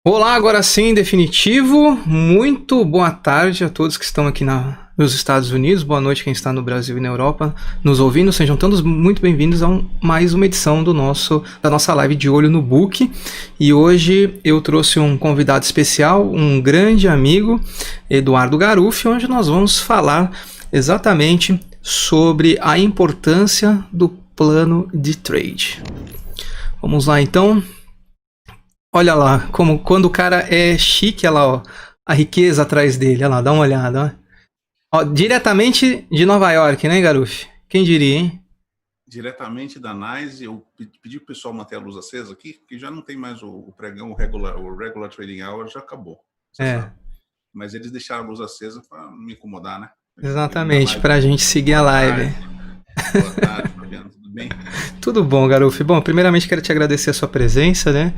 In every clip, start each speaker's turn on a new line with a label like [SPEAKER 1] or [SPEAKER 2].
[SPEAKER 1] Olá, agora sim, definitivo. Muito boa tarde a todos que estão aqui nos Estados Unidos. Boa noite quem está no Brasil e na Europa nos ouvindo. Sejam todos muito bem-vindos a mais uma edição da nossa live de Olho no Book. E hoje eu trouxe um convidado especial, um grande amigo, Eduardo Garuffi, onde nós vamos falar exatamente sobre a importância do plano de trade. Vamos lá então. Olha lá, como quando o cara é chique, olha lá, ó, a riqueza atrás dele, olha lá, dá uma olhada. Ó, diretamente de Nova York, né, Garuffi? Quem diria, hein?
[SPEAKER 2] Diretamente da NYSE, eu pedi pro pessoal manter a luz acesa aqui, porque já não tem mais o pregão, o regular trading hour já acabou, você sabe. Mas eles deixaram a luz acesa para não me incomodar, né?
[SPEAKER 1] Exatamente, pra gente seguir a live.
[SPEAKER 2] Boa tarde, Fabiano, tudo bem?
[SPEAKER 1] Tudo bom, Garuffi. Bom, primeiramente quero te agradecer a sua presença, né?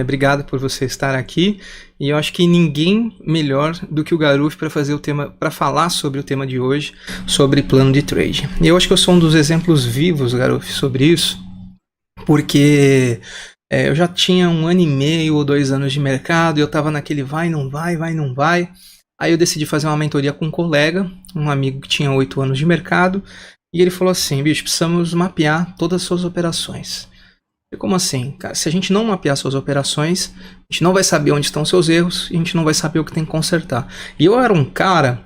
[SPEAKER 1] Obrigado por você estar aqui. E eu acho que ninguém melhor do que o Garuffi para falar sobre o tema de hoje, sobre plano de trade. E eu acho que eu sou um dos exemplos vivos, Garuffi, sobre isso, porque eu já tinha 1 ano e meio ou 2 anos de mercado e eu estava naquele vai, não vai, vai, não vai. Aí eu decidi fazer uma mentoria com um colega, um amigo que tinha 8 anos de mercado. E ele falou assim, bicho, precisamos mapear todas as suas operações. E como assim? Cara, se a gente não mapear suas operações, a gente não vai saber onde estão seus erros e a gente não vai saber o que tem que consertar. E eu era um cara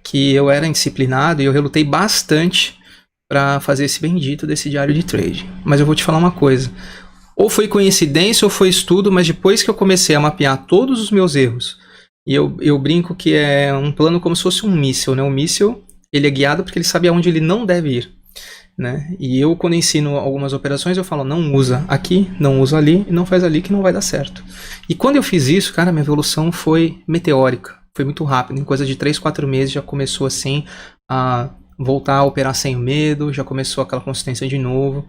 [SPEAKER 1] que eu era indisciplinado e eu relutei bastante para fazer esse bendito desse diário de trade. Mas eu vou te falar uma coisa. Ou foi coincidência ou foi estudo, mas depois que eu comecei a mapear todos os meus erros, e eu brinco que é um plano como se fosse um míssil, né? Um míssil, ele é guiado porque ele sabe aonde ele não deve ir, né? E eu, quando ensino algumas operações, eu falo, não usa aqui, não usa ali, e não faz ali que não vai dar certo. E quando eu fiz isso, cara, minha evolução foi meteórica, foi muito rápido. Em coisa de 3, 4 meses já começou assim a voltar a operar sem medo, já começou aquela consistência de novo.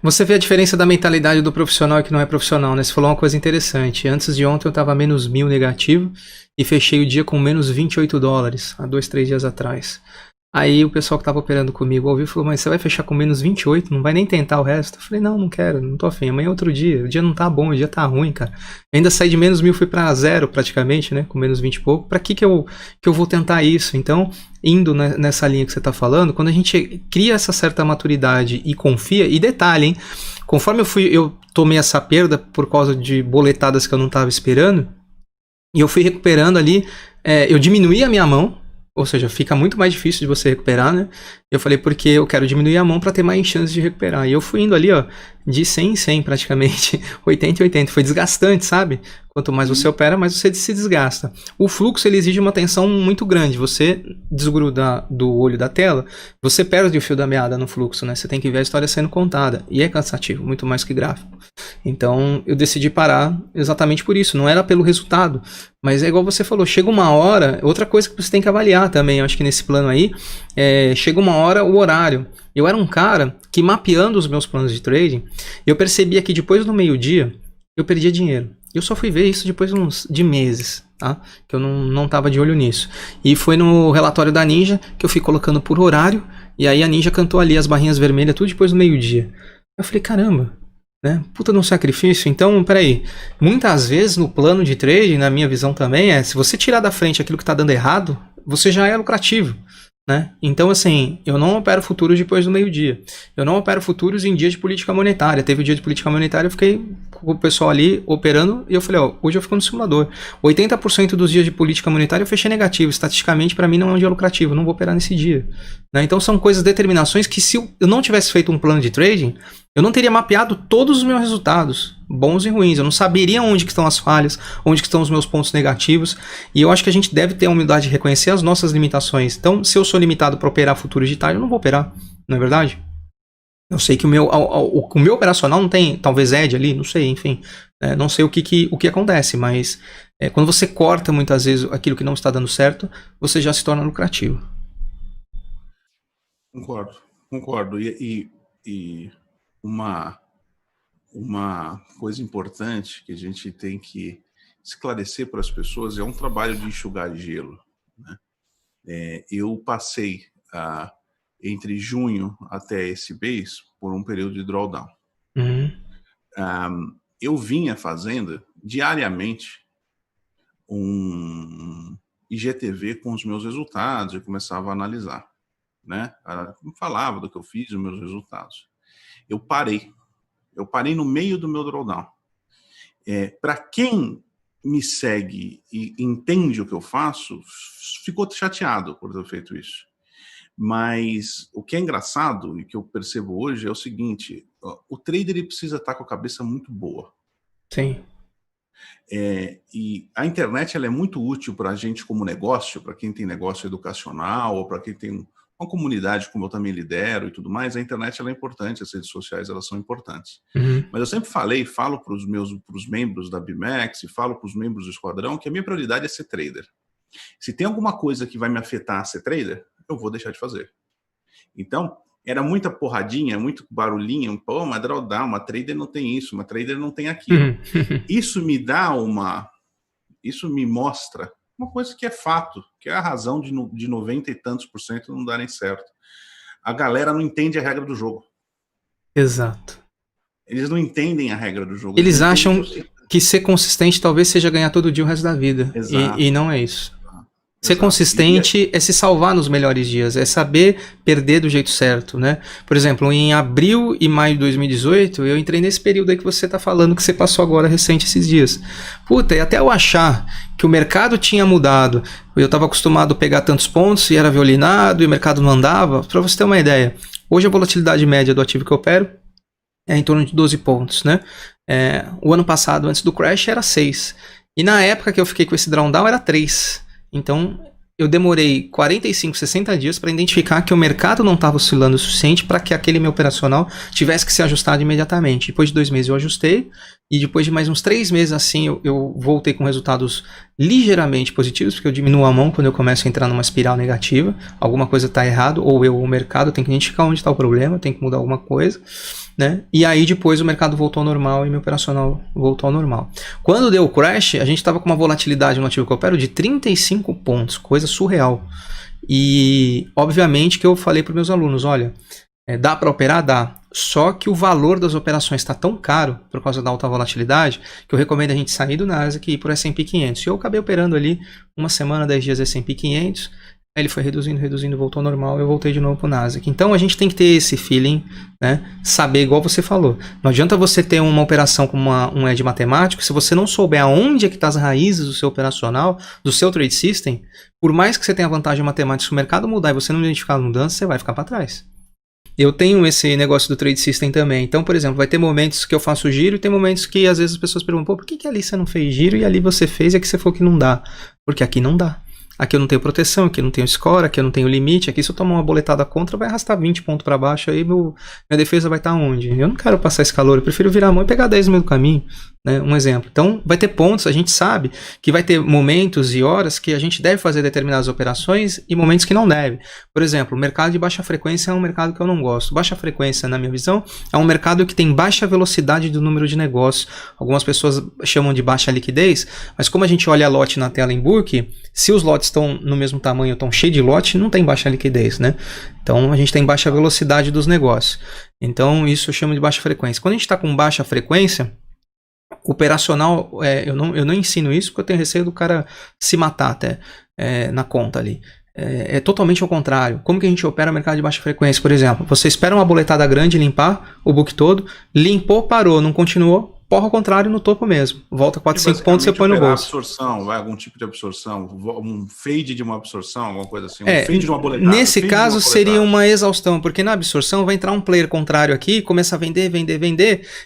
[SPEAKER 1] Você vê a diferença da mentalidade do profissional e que não é profissional, né? Você falou uma coisa interessante. Antes de ontem eu estava menos 1.000 negativo e fechei o dia com menos $28, há 2, 3 dias atrás. Aí o pessoal que estava operando comigo ouviu e falou, mas você vai fechar com menos 28, não vai nem tentar o resto? Eu falei, não quero, não tô afim, amanhã é outro dia, o dia não tá bom, o dia tá ruim, cara. Eu ainda saí de menos 1.000, fui pra 0 praticamente, né, com menos 20 e pouco, pra que eu vou tentar isso? Então, indo nessa linha que você tá falando, quando a gente cria essa certa maturidade e confia, e detalhe, hein, conforme eu tomei essa perda por causa de boletadas que eu não tava esperando, e eu fui recuperando ali, eu diminuí a minha mão, ou seja, fica muito mais difícil de você recuperar, né? Eu falei, porque eu quero diminuir a mão para ter mais chances de recuperar. E eu fui indo ali, ó, de 100 em 100 praticamente, 80 em 80. Foi desgastante, sabe? Quanto mais você opera, mais você se desgasta. O fluxo, ele exige uma atenção muito grande. Você desgruda do olho da tela, você perde o fio da meada no fluxo, né? Você tem que ver a história sendo contada. E é cansativo, muito mais que gráfico. Então, eu decidi parar exatamente por isso. Não era pelo resultado, mas é igual você falou, chega uma hora, outra coisa que você tem que avaliar também, eu acho que nesse plano aí, chega uma hora o horário. Eu era um cara que, mapeando os meus planos de trading, eu percebia que depois do meio-dia, eu perdia dinheiro. Eu só fui ver isso depois de meses, tá? Que eu não tava de olho nisso. E foi no relatório da Ninja que eu fui colocando por horário, e aí a Ninja cantou ali as barrinhas vermelhas, tudo depois do meio-dia. Eu falei, caramba, né? Puta de um sacrifício. Então, peraí, muitas vezes no plano de trading, na minha visão também, se você tirar da frente aquilo que tá dando errado, você já é lucrativo, né? Então, assim, eu não opero futuros depois do meio-dia. Eu não opero futuros em dia de política monetária. Teve o dia de política monetária, eu fiquei com o pessoal ali operando e eu falei, ó, hoje eu fico no simulador. 80% dos dias de política monetária eu fechei negativo. Estatisticamente, para mim, não é um dia lucrativo. Eu não vou operar nesse dia, né? Então, são coisas, determinações que se eu não tivesse feito um plano de trading, eu não teria mapeado todos os meus resultados, bons e ruins. Eu não saberia onde que estão as falhas, onde que estão os meus pontos negativos. E eu acho que a gente deve ter a humildade de reconhecer as nossas limitações. Então, se eu sou limitado para operar futuros de tarde, eu não vou operar, não é verdade? Eu sei que o meu operacional não tem, talvez edge ali, não sei, enfim. Não sei o que acontece, mas quando você corta muitas vezes aquilo que não está dando certo, você já se torna lucrativo.
[SPEAKER 2] Concordo. E uma coisa importante que a gente tem que esclarecer para as pessoas é um trabalho de enxugar gelo, né? Eu passei entre junho até esse mês por um período de drawdown. Eu vinha fazendo diariamente um IGTV com os meus resultados, eu começava a analisar, né? Eu falava do que eu fiz, os meus resultados. Eu parei no meio do meu drawdown. Para quem me segue e entende o que eu faço, ficou chateado por ter feito isso. Mas o que é engraçado e que eu percebo hoje é o seguinte: o trader ele precisa estar com a cabeça muito boa.
[SPEAKER 1] Sim.
[SPEAKER 2] E a internet ela é muito útil para a gente como negócio, para quem tem negócio educacional, ou para quem tem uma comunidade como eu também lidero e tudo mais. A internet ela é importante, as redes sociais elas são importantes.
[SPEAKER 1] Uhum.
[SPEAKER 2] Mas eu sempre falo para os membros da BMAX e falo para os membros do Esquadrão que a minha prioridade é ser trader. Se tem alguma coisa que vai me afetar a ser trader, eu vou deixar de fazer. Então, era muita porradinha, muito barulhinho. Pô, uma drawdown, uma trader não tem isso, uma trader não tem aquilo. Isso me dá isso me mostra uma coisa que é fato, que é a razão de 90 e tantos % não darem certo. A galera não entende a regra do jogo.
[SPEAKER 1] Exato.
[SPEAKER 2] Eles não entendem a regra do jogo.
[SPEAKER 1] Eles acham que ser consistente talvez seja ganhar todo dia o resto da vida. E não é isso. Ser consistente é se salvar nos melhores dias, é saber perder do jeito certo, né? Por exemplo, em abril e maio de 2018, eu entrei nesse período aí que você tá falando, que você passou agora recente esses dias. Puta, e até eu achar que o mercado tinha mudado, eu tava acostumado a pegar tantos pontos e era violinado e o mercado não andava, pra você ter uma ideia. Hoje a volatilidade média do ativo que eu opero é em torno de 12 pontos, né? O ano passado, antes do crash, era 6. E na época que eu fiquei com esse drawdown, era 3. Então, eu demorei 45, 60 dias para identificar que o mercado não estava oscilando o suficiente para que aquele meu operacional tivesse que ser ajustado imediatamente. Depois de 2 meses eu ajustei, e depois de mais uns 3 meses assim, eu voltei com resultados ligeiramente positivos, porque eu diminuo a mão quando eu começo a entrar numa espiral negativa. Alguma coisa está errado, ou o mercado tem que identificar onde está o problema, tem que mudar alguma coisa, né? E aí depois o mercado voltou ao normal e meu operacional voltou ao normal. Quando deu o crash, a gente estava com uma volatilidade no ativo que eu opero de 35 pontos, coisa surreal. E obviamente que eu falei para os meus alunos, olha, dá para operar? Dá. Só que o valor das operações está tão caro por causa da alta volatilidade que eu recomendo a gente sair do Nasdaq e ir por S&P 500. E eu acabei operando ali uma semana, 10 dias S&P 500. Aí ele foi reduzindo, voltou ao normal, eu voltei de novo pro Nasdaq. Então a gente tem que ter esse feeling, né? Saber, igual você falou. Não adianta você ter uma operação como um edge matemático, se você não souber aonde é que tá as raízes do seu operacional, do seu trade system, por mais que você tenha vantagem matemática, se o mercado mudar e você não identificar a mudança, você vai ficar para trás. Eu tenho esse negócio do trade system também. Então, por exemplo, vai ter momentos que eu faço giro e tem momentos que às vezes as pessoas perguntam, pô, por que ali você não fez giro e ali você fez e aqui você falou que não dá? Porque aqui não dá. Aqui eu não tenho proteção, aqui eu não tenho score, aqui eu não tenho limite, aqui se eu tomar uma boletada contra vai arrastar 20 pontos para baixo, aí minha defesa vai estar onde? Eu não quero passar esse calor, eu prefiro virar a mão e pegar 10 no meio do caminho, né? Um exemplo. Então vai ter pontos, a gente sabe que vai ter momentos e horas que a gente deve fazer determinadas operações e momentos que não deve. Por exemplo, o mercado de baixa frequência é um mercado que eu não gosto. Baixa frequência, na minha visão, é um mercado que tem baixa velocidade do número de negócios. Algumas pessoas chamam de baixa liquidez, mas como a gente olha a lote na tela em book, se os lotes estão no mesmo tamanho, estão cheios de lote, não tem baixa liquidez, né? Então a gente tem baixa velocidade dos negócios. Então isso eu chamo de baixa frequência. Quando a gente está com baixa frequência, operacional, eu não ensino isso porque eu tenho receio do cara se matar até na conta ali. É totalmente ao contrário. Como que a gente opera o mercado de baixa frequência? Por exemplo, você espera uma boletada grande limpar o book todo, limpou, parou, não continuou, porra ao contrário no topo mesmo. Volta 4, 5 pontos, você põe no bolso.
[SPEAKER 2] Absorção, vai algum tipo de absorção, um fade de uma absorção, alguma coisa assim, um fade de uma boletada.
[SPEAKER 1] Nesse caso seria uma exaustão, porque na absorção vai entrar um player contrário aqui, começa a vender,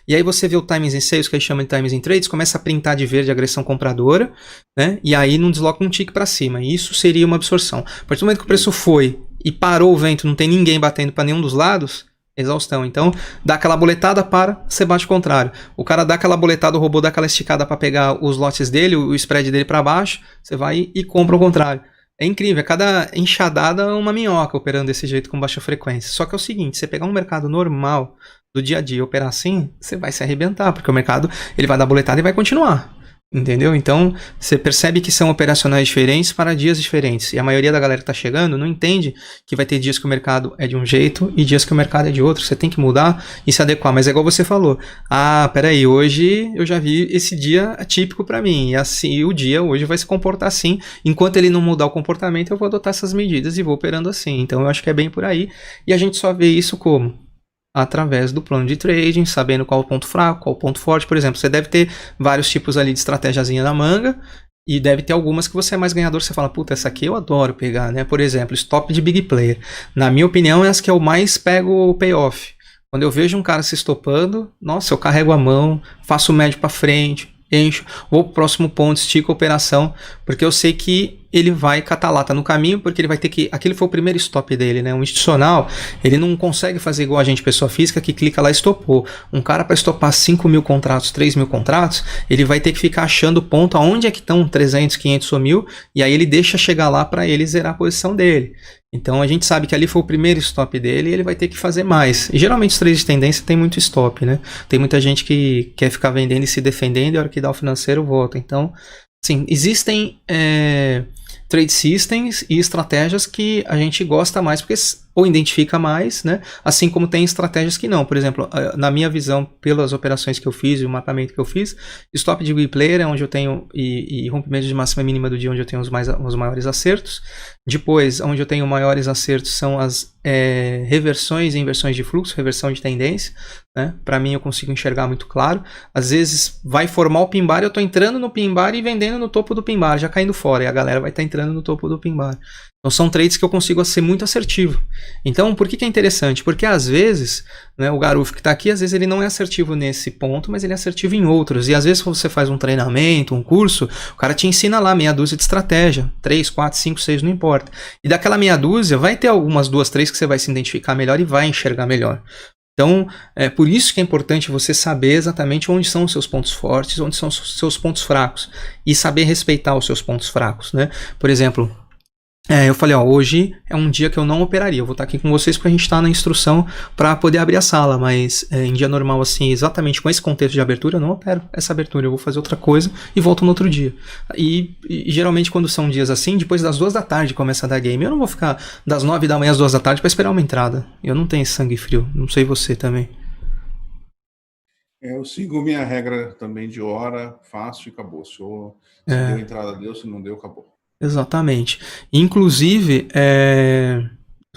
[SPEAKER 1] e aí você vê o timings in sales, que a gente chama de timings in trades, começa a printar de verde a agressão compradora, né? E aí não desloca um tique para cima. E isso seria uma absorção. A partir do momento que o preço foi e parou o vento, não tem ninguém batendo para nenhum dos lados, exaustão. Então, dá aquela boletada, você bate o contrário. O cara dá aquela boletada, o robô dá aquela esticada para pegar os lotes dele, o spread dele para baixo, você vai e compra o contrário. É incrível, cada enxadada é uma minhoca operando desse jeito com baixa frequência. Só que é o seguinte, você pegar um mercado normal do dia a dia e operar assim, você vai se arrebentar, porque o mercado ele vai dar boletada e vai continuar. Entendeu? Então, você percebe que são operacionais diferentes para dias diferentes. E a maioria da galera que está chegando não entende que vai ter dias que o mercado é de um jeito e dias que o mercado é de outro. Você tem que mudar e se adequar. Mas é igual você falou. Ah, peraí, hoje eu já vi esse dia atípico para mim. E assim, o dia hoje vai se comportar assim. Enquanto ele não mudar o comportamento, eu vou adotar essas medidas e vou operando assim. Então, eu acho que é bem por aí. E a gente só vê isso como? Através do plano de trading, sabendo qual o ponto fraco, qual o ponto forte. Por exemplo, você deve ter vários tipos ali de estratégiazinha na manga e deve ter algumas que você é mais ganhador, você fala, puta, essa aqui eu adoro pegar, né? Por exemplo, stop de big player. Na minha opinião, é as que eu mais pego o payoff. Quando eu vejo um cara se estopando, nossa, eu carrego a mão, faço o médio para frente, encho, vou pro próximo ponto, estico a operação, porque eu sei que ele vai catar lata no caminho, porque ele vai ter que... Aquele foi o primeiro stop dele, né? Um institucional, ele não consegue fazer igual a gente, pessoa física, que clica lá e estopou. Um cara para estopar 5.000 contratos, 3.000 contratos, ele vai ter que ficar achando o ponto aonde é que estão 300, 500 ou 1.000, e aí ele deixa chegar lá para ele zerar a posição dele. Então a gente sabe que ali foi o primeiro stop dele e ele vai ter que fazer mais. E geralmente os trades de tendência tem muito stop, né? Tem muita gente que quer ficar vendendo e se defendendo e a hora que dá o financeiro volta. Então, sim, existem trade systems e estratégias que a gente gosta mais porque ou identifica mais, né? Assim como tem estratégias que não. Por exemplo, na minha visão, pelas operações que eu fiz e o mapeamento que eu fiz, stop de big player é onde eu tenho, e rompimento de máxima e mínima do dia, onde eu tenho os maiores acertos. Depois, onde eu tenho maiores acertos são as reversões e inversões de fluxo, reversão de tendência, né? Para mim, eu consigo enxergar muito claro. Às vezes, vai formar o pin bar e eu estou entrando no pin bar e vendendo no topo do pin bar, já caindo fora, e a galera vai estar entrando no topo do pin bar. Então são trades que eu consigo ser muito assertivo. Então, por que é interessante? Porque às vezes, né, o Garuf que está aqui, às vezes ele não é assertivo nesse ponto, mas ele é assertivo em outros. E às vezes quando você faz um treinamento, um curso, o cara te ensina lá meia dúzia de estratégia. 3, 4, 5, 6, não importa. E daquela meia dúzia, vai ter algumas 2, 3 que você vai se identificar melhor e vai enxergar melhor. Então, é por isso que é importante você saber exatamente onde são os seus pontos fortes, onde são os seus pontos fracos. E saber respeitar os seus pontos fracos, né? Por exemplo... eu falei, hoje é um dia que eu não operaria. Eu vou estar aqui com vocês porque a gente está na instrução para poder abrir a sala, mas em dia normal, assim, exatamente com esse contexto de abertura, eu não opero essa abertura. Eu vou fazer outra coisa e volto no outro dia. E geralmente, quando são dias assim, depois das 2 da tarde começa a dar game. Eu não vou ficar das 9 da manhã às 2 da tarde para esperar uma entrada. Eu não tenho esse sangue frio. Não sei você também.
[SPEAKER 2] Eu sigo minha regra também de hora, faço e acabou. Se deu entrada, deu. Se não deu, acabou.
[SPEAKER 1] Exatamente. Inclusive,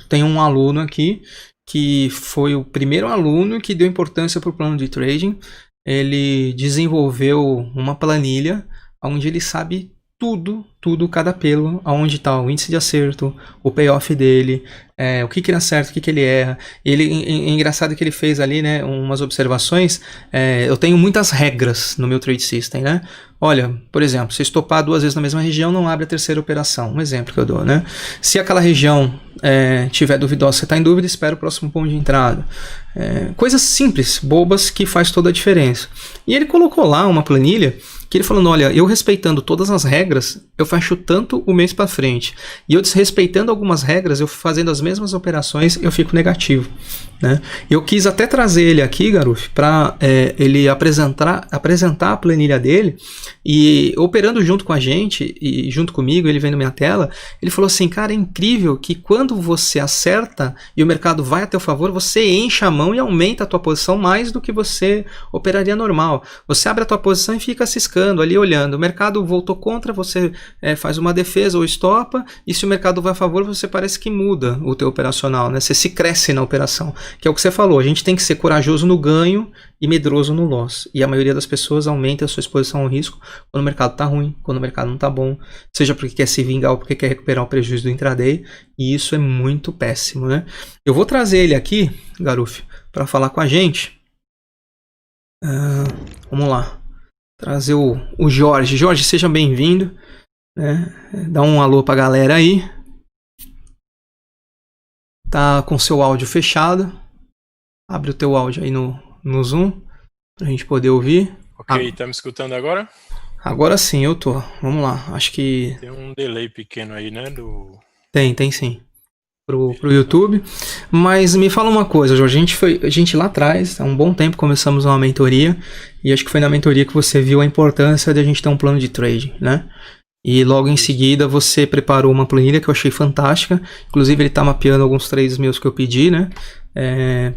[SPEAKER 1] tem um aluno aqui que foi o primeiro aluno que deu importância para o plano de trading. Ele desenvolveu uma planilha onde ele sabe tudo, cada pelo, aonde está o índice de acerto, o payoff dele, o que ele acerta, o que ele erra. É engraçado que ele fez ali, né, umas observações. Eu tenho muitas regras no meu trade system, né? Olha, por exemplo, se estopar 2 vezes na mesma região, não abre a terceira operação. Um exemplo que eu dou, né? Se aquela região tiver duvidosa, você está em dúvida, espera o próximo ponto de entrada. Coisas simples, bobas, que faz toda a diferença. E ele colocou lá uma planilha que ele falando, olha, eu respeitando todas as regras, eu fecho tanto o mês para frente. E eu desrespeitando algumas regras, eu fazendo as mesmas operações, eu fico negativo, né? Eu quis até trazer ele aqui, Garuf, para ele apresentar a planilha dele, e operando junto com a gente, e junto comigo, ele vendo minha tela, ele falou assim, cara, é incrível que quando você acerta e o mercado vai a teu favor, você enche a mão e aumenta a tua posição mais do que você operaria normal. Você abre a tua posição e fica ciscando ali, olhando. O mercado voltou contra, você faz uma defesa ou estopa, e se o mercado vai a favor, você parece que muda o teu operacional, né? Você se cresce na operação, que é o que você falou, a gente tem que ser corajoso no ganho e medroso no loss, e a maioria das pessoas aumenta a sua exposição ao risco quando o mercado está ruim, quando o mercado não está bom, seja porque quer se vingar ou porque quer recuperar o prejuízo do intraday, e isso é muito péssimo, né? Eu vou trazer ele aqui, Garuf, para falar com a gente. Vamos lá, trazer o Jorge. Jorge, seja bem-vindo, né? Dá um alô para a galera aí. Tá com seu áudio fechado. Abre o teu áudio aí no Zoom, pra gente poder ouvir.
[SPEAKER 3] Ok, tá me escutando agora?
[SPEAKER 1] Agora sim, eu tô. Vamos lá, acho que...
[SPEAKER 3] Tem um delay pequeno aí, né?
[SPEAKER 1] Tem sim. pro YouTube. Mas me fala uma coisa, Jorge, a gente lá atrás, há um bom tempo, começamos uma mentoria, e acho que foi na mentoria que você viu a importância de a gente ter um plano de trading, né? E logo em seguida você preparou uma planilha que eu achei fantástica. Inclusive ele está mapeando alguns trades meus que eu pedi, né?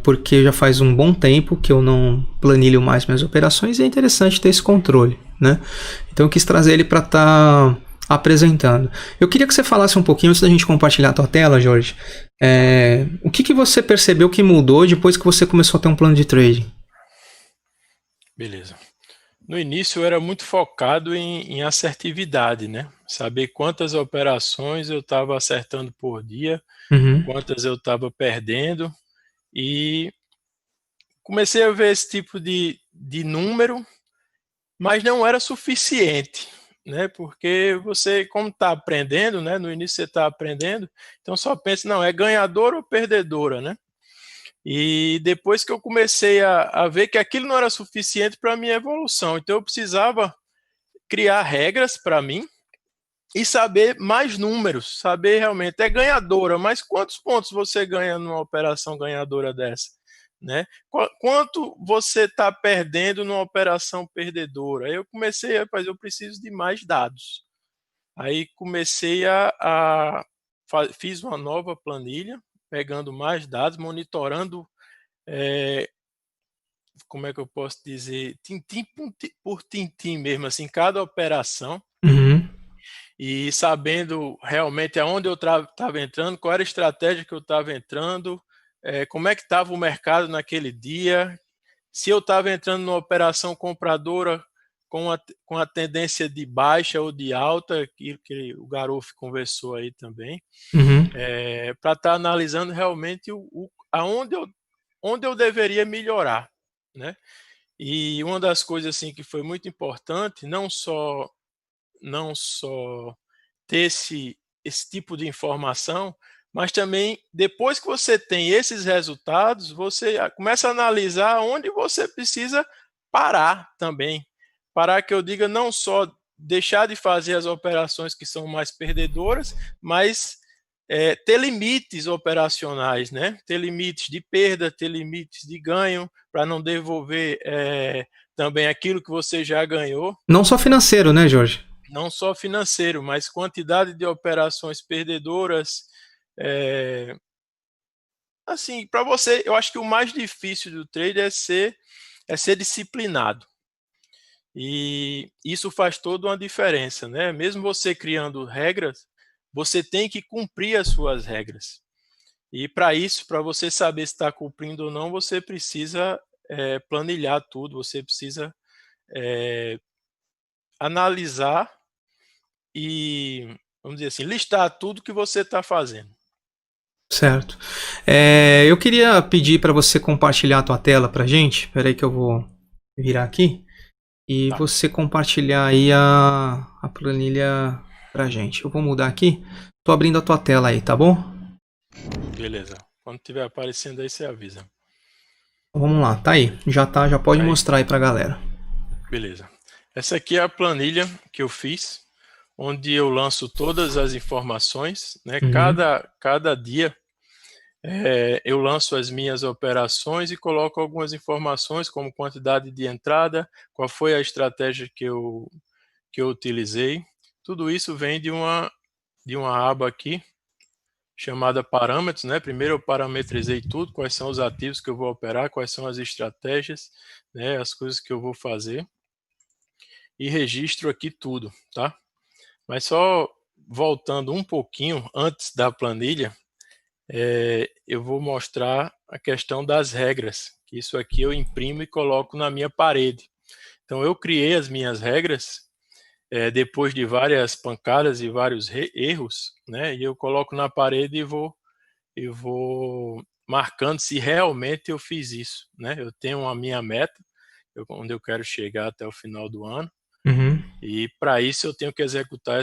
[SPEAKER 1] Porque já faz um bom tempo que eu não planilho mais minhas operações e é interessante ter esse controle, né? Então eu quis trazer ele para estar apresentando. Eu queria que você falasse um pouquinho, antes da gente compartilhar a tua tela, Jorge, o que você percebeu que mudou depois que você começou a ter um plano de trading?
[SPEAKER 3] Beleza. No início eu era muito focado em assertividade, né? Saber quantas operações eu estava acertando por dia, quantas eu estava perdendo, e comecei a ver esse tipo de número, mas não era suficiente, né? Porque você, como está aprendendo, né? No início você está aprendendo, então só pensa, não, é ganhadora ou perdedora, né? E depois que eu comecei a ver que aquilo não era suficiente para a minha evolução, então eu precisava criar regras para mim e saber mais números, saber realmente, é ganhadora, mas quantos pontos você ganha numa operação ganhadora dessa? Né? Quanto você está perdendo numa operação perdedora? Aí eu comecei a fazer, eu preciso de mais dados. Aí comecei fiz uma nova planilha, pegando mais dados, monitorando, como é que eu posso dizer, tintim por tintim mesmo, assim, cada operação, e sabendo realmente aonde eu estava entrando, qual era a estratégia que eu estava entrando, como é que estava o mercado naquele dia, se eu estava entrando numa operação compradora com a tendência de baixa ou de alta, que o Garuf conversou aí também, para estar analisando realmente onde eu deveria melhorar, né? E uma das coisas assim que foi muito importante, não só ter esse tipo de informação, mas também depois que você tem esses resultados, você começa a analisar onde você precisa parar também. Parar, que eu diga, não só deixar de fazer as operações que são mais perdedoras, mas ter limites operacionais, né? Ter limites de perda, ter limites de ganho, para não devolver também aquilo que você já ganhou.
[SPEAKER 1] Não só financeiro, né, Jorge?
[SPEAKER 3] Não só financeiro, mas quantidade de operações perdedoras. Assim, para você, eu acho que o mais difícil do trade é ser disciplinado. E isso faz toda uma diferença, né? Mesmo você criando regras, você tem que cumprir as suas regras. E para isso, para você saber se está cumprindo ou não, você precisa planilhar tudo, você precisa analisar e, vamos dizer assim, listar tudo que você está fazendo.
[SPEAKER 1] Certo. Eu queria pedir para você compartilhar a tua tela para a gente. Espera aí que eu vou virar aqui. E você compartilhar aí a planilha para a gente. Eu vou mudar aqui. Tô abrindo a tua tela aí, tá bom?
[SPEAKER 3] Beleza. Quando tiver aparecendo aí, você avisa.
[SPEAKER 1] Vamos lá, tá aí. Já pode mostrar aí para a galera.
[SPEAKER 3] Beleza. Essa aqui é a planilha que eu fiz, onde eu lanço todas as informações, né? Cada dia eu lanço as minhas operações e coloco algumas informações, como quantidade de entrada, qual foi a estratégia que eu utilizei. Tudo isso vem de uma aba aqui, chamada parâmetros, né? Primeiro eu parametrizei tudo, quais são os ativos que eu vou operar, quais são as estratégias, né? As coisas que eu vou fazer. E registro aqui tudo, tá? Mas só voltando um pouquinho antes da planilha, eu vou mostrar a questão das regras. Isso aqui eu imprimo e coloco na minha parede. Então eu criei as minhas regras depois de várias pancadas e vários erros, né? E eu coloco na parede e vou marcando se realmente eu fiz isso, né? Eu tenho a minha meta, onde eu quero chegar até o final do ano. E para isso eu tenho que executar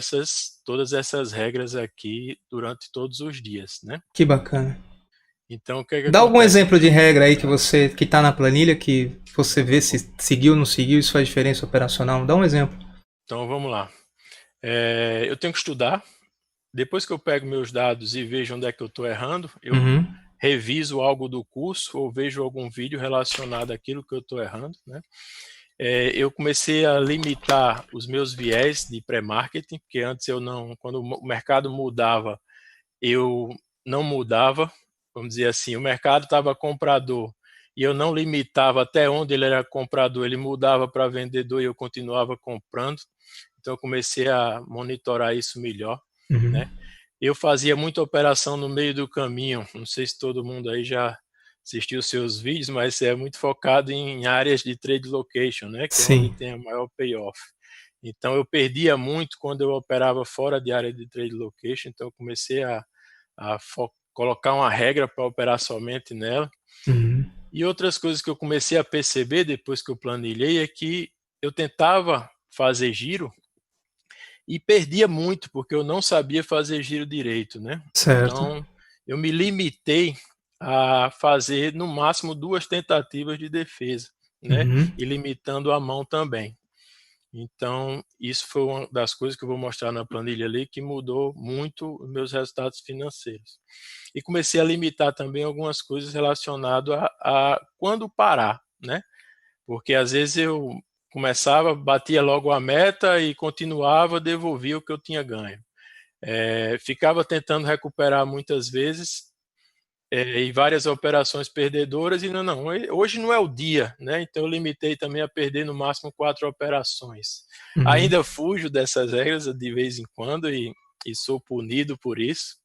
[SPEAKER 3] todas essas regras aqui durante todos os dias, né?
[SPEAKER 1] Que bacana.
[SPEAKER 3] Então, o que
[SPEAKER 1] Dá algum exemplo de regra aí que está na planilha, que você vê se seguiu ou não seguiu, isso faz diferença operacional? Dá um exemplo.
[SPEAKER 3] Então vamos lá. Eu tenho que estudar depois que eu pego meus dados e vejo onde é que eu estou errando, eu
[SPEAKER 1] Uhum.
[SPEAKER 3] reviso algo do curso ou vejo algum vídeo relacionado àquilo que eu estou errando, né? Eu comecei a limitar os meus viés de pré-marketing, porque antes eu não, quando o mercado mudava, eu não mudava, vamos dizer assim, o mercado estava comprador e eu não limitava até onde ele era comprador, ele mudava para vendedor e eu continuava comprando, então eu comecei a monitorar isso melhor,
[SPEAKER 1] Uhum.
[SPEAKER 3] né? Eu fazia muita operação no meio do caminho, não sei se todo mundo aí já assistiu seus vídeos, mas é muito focado em áreas de trade location, né, que é onde
[SPEAKER 1] Sim.
[SPEAKER 3] tem a maior payoff. Então eu perdia muito quando eu operava fora de área de trade location, então eu comecei a colocar uma regra para operar somente nela.
[SPEAKER 1] Uhum.
[SPEAKER 3] E outras coisas que eu comecei a perceber depois que eu planilhei é que eu tentava fazer giro e perdia muito, porque eu não sabia fazer giro direito, né?
[SPEAKER 1] Certo.
[SPEAKER 3] Então, eu me limitei a fazer no máximo 2 tentativas de defesa, né?
[SPEAKER 1] Uhum.
[SPEAKER 3] E limitando a mão também. Então, isso foi uma das coisas que eu vou mostrar na planilha ali que mudou muito os meus resultados financeiros. E comecei a limitar também algumas coisas relacionadas a quando parar, né? Porque às vezes eu começava, batia logo a meta e continuava, devolvia o que eu tinha ganho. Ficava tentando recuperar muitas vezes e várias operações perdedoras e não, hoje não é o dia, né? Então eu limitei também a perder no máximo 4 operações.
[SPEAKER 1] Uhum.
[SPEAKER 3] Ainda fujo dessas regras de vez em quando e sou punido por isso,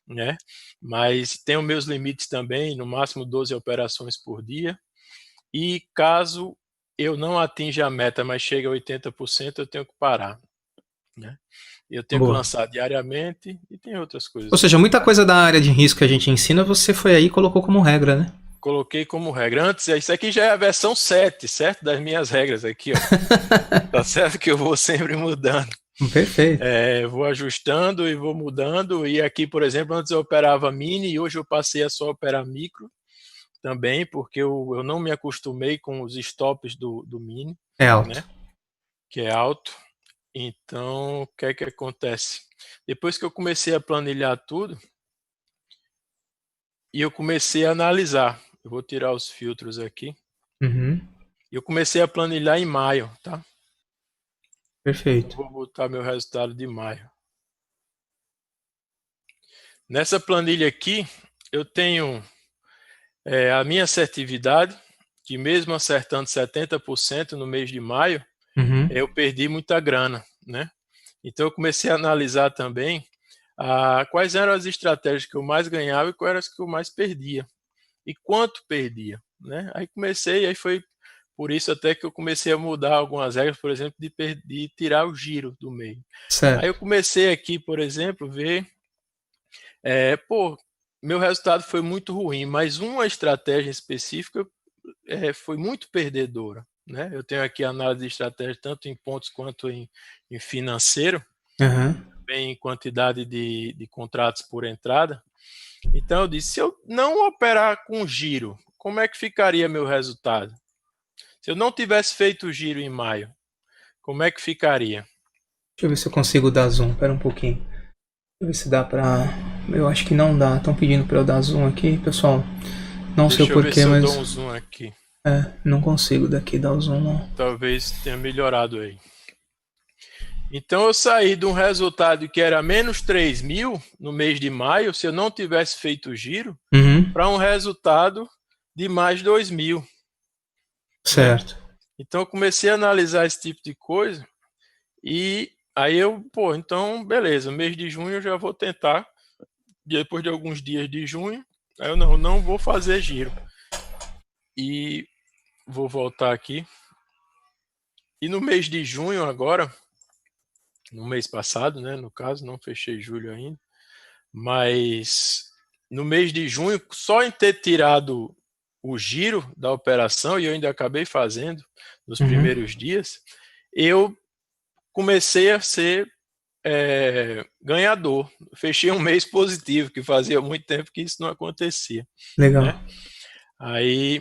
[SPEAKER 3] né? Mas tenho meus limites também, no máximo 12 operações por dia. E caso eu não atinja a meta, mas chegue a 80%, eu tenho que parar, né? Eu tenho que
[SPEAKER 1] Boa.
[SPEAKER 3] lançar diariamente e tem outras
[SPEAKER 1] Ou
[SPEAKER 3] coisas
[SPEAKER 1] seja,
[SPEAKER 3] também.
[SPEAKER 1] muita coisa da área de risco que a gente ensina, você foi aí e colocou como regra, né?
[SPEAKER 3] Coloquei como regra. Antes, isso aqui já é a versão 7, certo? Das minhas regras aqui, ó. Tá certo que eu vou sempre mudando.
[SPEAKER 1] Perfeito.
[SPEAKER 3] Vou ajustando e vou mudando. E aqui, por exemplo, antes eu operava mini e hoje eu passei a só operar micro também, porque eu não me acostumei com os stops do mini,
[SPEAKER 1] É alto.
[SPEAKER 3] né? Que é alto. Então, o que é que acontece? Depois que eu comecei a planilhar tudo, e eu comecei a analisar. Eu vou tirar os filtros aqui.
[SPEAKER 1] Uhum.
[SPEAKER 3] E eu comecei a planilhar em maio, tá? Eu
[SPEAKER 1] Perfeito.
[SPEAKER 3] vou botar meu resultado de maio. Nessa planilha aqui, eu tenho a minha assertividade, que mesmo acertando 70% no mês de maio,
[SPEAKER 1] Uhum.
[SPEAKER 3] eu perdi muita grana, né? Então eu comecei a analisar também quais eram as estratégias que eu mais ganhava e quais eram as que eu mais perdia. E quanto perdia, né? Aí foi por isso até que eu comecei a mudar algumas regras, por exemplo, de tirar o giro do meio. Aí eu
[SPEAKER 1] Certo.
[SPEAKER 3] comecei aqui, por exemplo, ver, meu resultado foi muito ruim, mas uma estratégia específica foi muito perdedora, né? Eu tenho aqui a análise de estratégia tanto em pontos quanto em financeiro,
[SPEAKER 1] Uhum.
[SPEAKER 3] em quantidade de contratos por entrada. Então eu disse, se eu não operar com giro, como é que ficaria meu resultado? Se eu não tivesse feito o giro em maio, como é que ficaria?
[SPEAKER 1] Deixa eu ver se eu consigo dar zoom. Pera um pouquinho. Deixa eu ver se dá pra. Eu acho que não dá. Estão pedindo pra eu dar zoom aqui, pessoal. Não sei o
[SPEAKER 3] Deixa eu ver
[SPEAKER 1] porquê,
[SPEAKER 3] se eu
[SPEAKER 1] mas.
[SPEAKER 3] dou um zoom aqui.
[SPEAKER 1] Não consigo daqui dar o zoom, não.
[SPEAKER 3] Talvez tenha melhorado aí. Então eu saí de um resultado que era menos 3 mil no mês de maio, se eu não tivesse feito o giro,
[SPEAKER 1] Uhum.
[SPEAKER 3] para um resultado de mais 2 mil. Né?
[SPEAKER 1] Certo.
[SPEAKER 3] Então eu comecei a analisar esse tipo de coisa e aí então beleza, mês de junho eu já vou tentar, depois de alguns dias de junho, aí eu não vou fazer giro. E vou voltar aqui. E no mês de junho agora, no mês passado, né, no caso, não fechei julho ainda, mas no mês de junho, só em ter tirado o giro da operação, e eu ainda acabei fazendo nos
[SPEAKER 1] Uhum.
[SPEAKER 3] primeiros dias, eu comecei a ser ganhador. Fechei um mês positivo, que fazia muito tempo que isso não acontecia.
[SPEAKER 1] Legal.
[SPEAKER 3] Né? Aí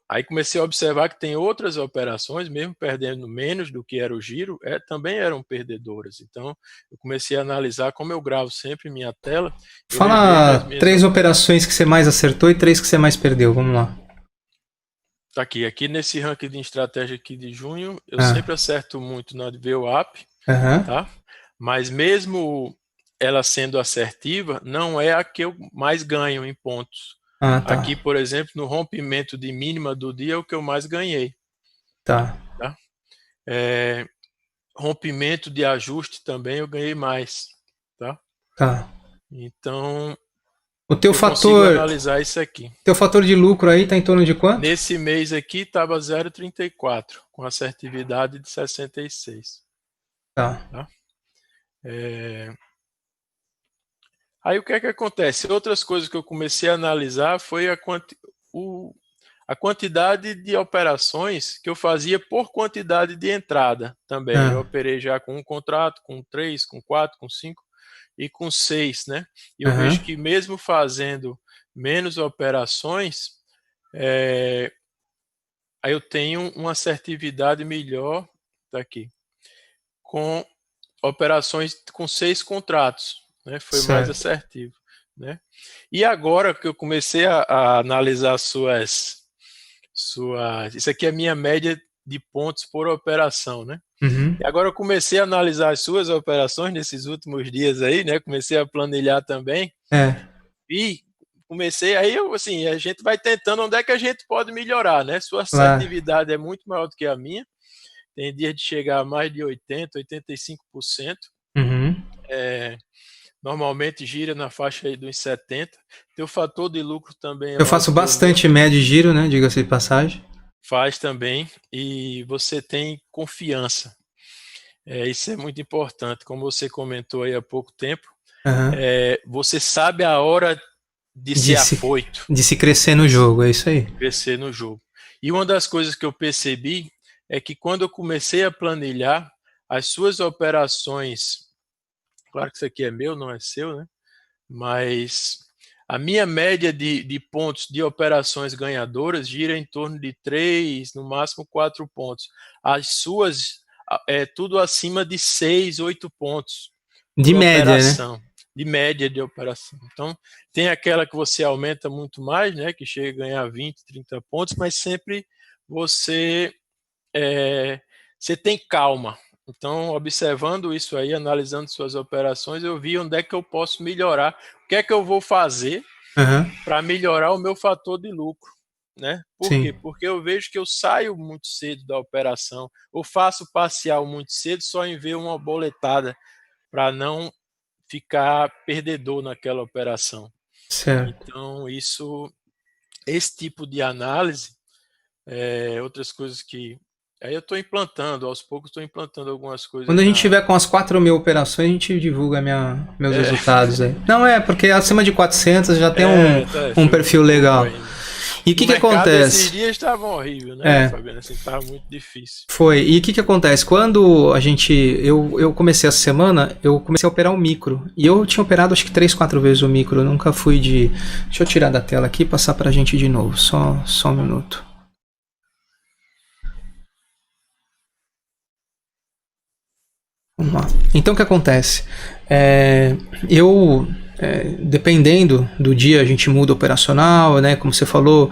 [SPEAKER 3] Aí comecei a observar que tem outras operações, mesmo perdendo menos do que era o giro, também eram perdedoras. Então, eu comecei a analisar, como eu gravo sempre minha tela.
[SPEAKER 1] Fala 3 operações que você mais acertou e 3 que você mais perdeu. Vamos lá.
[SPEAKER 3] Tá aqui nesse ranking de estratégia aqui de junho, eu sempre acerto muito na VWAP, tá? Mas mesmo ela sendo assertiva, não é a que eu mais ganho em pontos.
[SPEAKER 1] Tá.
[SPEAKER 3] Aqui, por exemplo, no rompimento de mínima do dia é o que eu mais ganhei.
[SPEAKER 1] Tá.
[SPEAKER 3] Rompimento de ajuste também eu ganhei mais.
[SPEAKER 1] Tá.
[SPEAKER 3] Então,
[SPEAKER 1] o teu fator,
[SPEAKER 3] analisar isso aqui.
[SPEAKER 1] Teu fator de lucro aí tá em torno de quanto?
[SPEAKER 3] Nesse mês aqui estava 0,34, com assertividade de 66.
[SPEAKER 1] Tá.
[SPEAKER 3] Aí o que é que acontece? Outras coisas que eu comecei a analisar foi a quantidade de operações que eu fazia por quantidade de entrada também. Eu operei já com 1 contrato, com 3, com 4, com 5 e com 6, né? E eu vejo que mesmo fazendo menos operações, aí eu tenho uma assertividade melhor, tá aqui, com operações com 6 contratos. Né, foi mais assertivo, né? E agora que eu comecei a analisar suas, isso aqui é a minha média de pontos por operação, né? E agora eu comecei a analisar as suas operações nesses últimos dias aí, né? Comecei a planilhar também. E comecei aí, assim, a gente vai tentando onde é que a gente pode melhorar, né? Sua assertividade é muito maior do que a minha. Tem dias de chegar a mais de 80%, 85%. Normalmente gira na faixa aí dos 70%. Teu fator de lucro também
[SPEAKER 1] eu faço bastante médio giro, né? Diga-se de passagem.
[SPEAKER 3] Faz também. E você tem confiança. Isso é muito importante. Como você comentou aí há pouco tempo, você sabe a hora de ser afoito.
[SPEAKER 1] De se crescer no jogo, é isso aí.
[SPEAKER 3] Crescer no jogo. E uma das coisas que eu percebi é que quando eu comecei a planilhar as suas operações. Claro que isso aqui é meu, não é seu, né? Mas a minha média de pontos de operações ganhadoras gira em torno de 3, no máximo 4 pontos. As suas é tudo acima de 6, 8 pontos.
[SPEAKER 1] De média, operação, né?
[SPEAKER 3] De média de operação. Então, tem aquela que você aumenta muito mais, né? Que chega a ganhar 20, 30 pontos, mas sempre você tem calma. Então, observando isso aí, analisando suas operações, eu vi onde é que eu posso melhorar. O que é que eu vou fazer para melhorar o meu fator de lucro, né? Por quê? Porque eu vejo que eu saio muito cedo da operação, ou faço parcial muito cedo só em ver uma boletada, para não ficar perdedor naquela operação.
[SPEAKER 1] Certo.
[SPEAKER 3] Então, esse tipo de análise, outras coisas que... Aí eu estou implantando, aos poucos estou implantando algumas coisas.
[SPEAKER 1] Quando a gente tiver com as 4.000 operações, a gente divulga meus resultados aí. Não, porque acima de 400 já tem um perfil legal. E o que acontece?
[SPEAKER 3] Esses dias estavam horríveis, né, Fabiano? Assim, estava muito difícil.
[SPEAKER 1] Foi. E o que acontece? Quando eu comecei essa semana, eu comecei a operar o micro. E eu tinha operado acho que 3, 4 vezes o micro. Eu nunca fui de... Deixa eu tirar da tela aqui e passar pra gente de novo. Só um minuto. Vamos lá. Então o que acontece? Dependendo do dia, a gente muda operacional, né? Como você falou,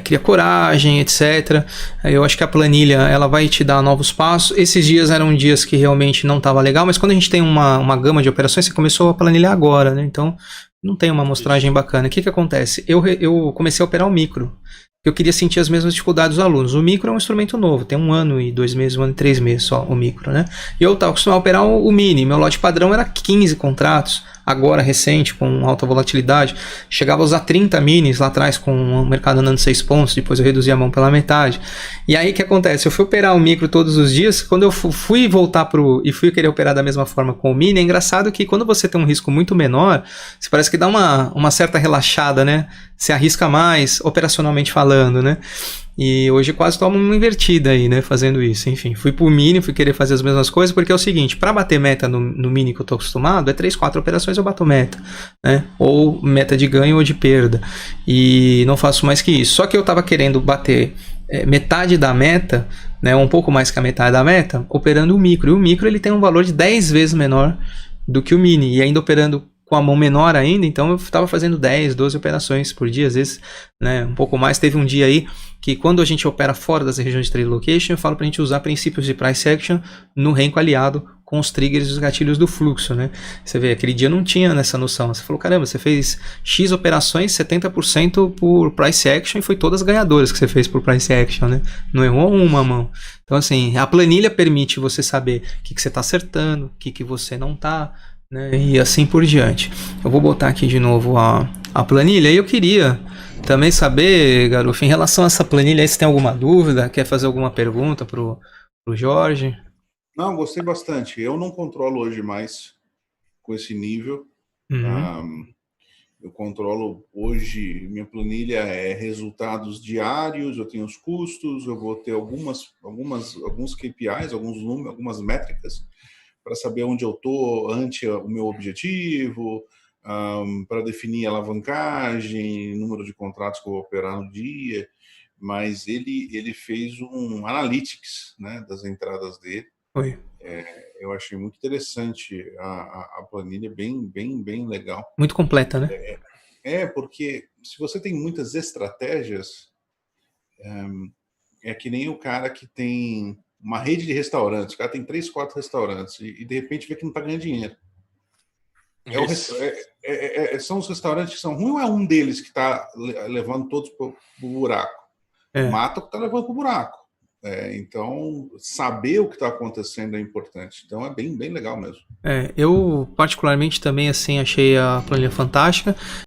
[SPEAKER 1] cria coragem, etc. Eu acho que a planilha ela vai te dar novos passos. Esses dias eram dias que realmente não estava legal, mas quando a gente tem uma gama de operações, você começou a planilhar agora, né? Então não tem uma amostragem bacana. O que acontece? Eu comecei a operar o micro. Eu queria sentir as mesmas dificuldades dos alunos. O micro é um instrumento novo, tem 1 ano e 2 meses, 1 ano e 3 meses só o micro, né? E eu estava acostumado a operar o mini, meu lote padrão era 15 contratos, agora recente, com alta volatilidade, chegava a usar 30 minis lá atrás com o mercado andando 6 pontos, depois eu reduzi a mão pela metade. E aí o que acontece? Eu fui operar o micro todos os dias, quando eu fui voltar e fui querer operar da mesma forma com o mini, é engraçado que quando você tem um risco muito menor, você parece que dá uma certa relaxada, né? Você arrisca mais, operacionalmente falando, né? E hoje quase tomo uma invertida aí, né, fazendo isso. Enfim, fui pro mini, fui querer fazer as mesmas coisas, porque é o seguinte, para bater meta no mini que eu tô acostumado, é 3, 4 operações eu bato meta, né? Ou meta de ganho ou de perda. E não faço mais que isso. Só que eu tava querendo bater metade da meta, né, um pouco mais que a metade da meta, operando o micro. E o micro ele tem um valor de 10 vezes menor do que o mini. E ainda operando com a mão menor ainda, então eu estava fazendo 10, 12 operações por dia, às vezes, né, um pouco mais. Teve um dia aí que quando a gente opera fora das regiões de trade location, eu falo para a gente usar princípios de price action no renko aliado com os triggers e os gatilhos do fluxo, né? Você vê, aquele dia não tinha nessa noção. Você falou, caramba, você fez X operações, 70% por price action e foi todas ganhadoras que você fez por price action, né? Não errou uma mão. Então, assim, a planilha permite você saber o que você está acertando, o que você não está, né? E assim por diante. Eu vou botar aqui de novo a planilha e eu queria também saber, Garuf, em relação a essa planilha, se tem alguma dúvida, quer fazer alguma pergunta pro Jorge?
[SPEAKER 2] Não, gostei bastante. Eu não controlo hoje mais com esse nível. Eu controlo hoje, minha planilha é resultados diários, eu tenho os custos, eu vou ter alguns KPIs, alguns números, algumas métricas para saber onde eu estou ante o meu objetivo, para definir alavancagem, número de contratos que eu vou operar no dia, mas ele fez um analytics, né, das entradas dele.
[SPEAKER 1] Oi.
[SPEAKER 2] Eu achei muito interessante a planilha, bem legal.
[SPEAKER 1] Muito completa, né?
[SPEAKER 2] Porque se você tem muitas estratégias, é que nem o cara que tem uma rede de restaurantes, o cara tem 3, 4 restaurantes e de repente vê que não está ganhando dinheiro. São os restaurantes que são ruins ou é um deles que está levando todos para o buraco? Mata o que está levando para o buraco. Então, saber o que está acontecendo é importante. Então, é bem legal mesmo.
[SPEAKER 1] Eu particularmente também assim achei a planilha fantástica.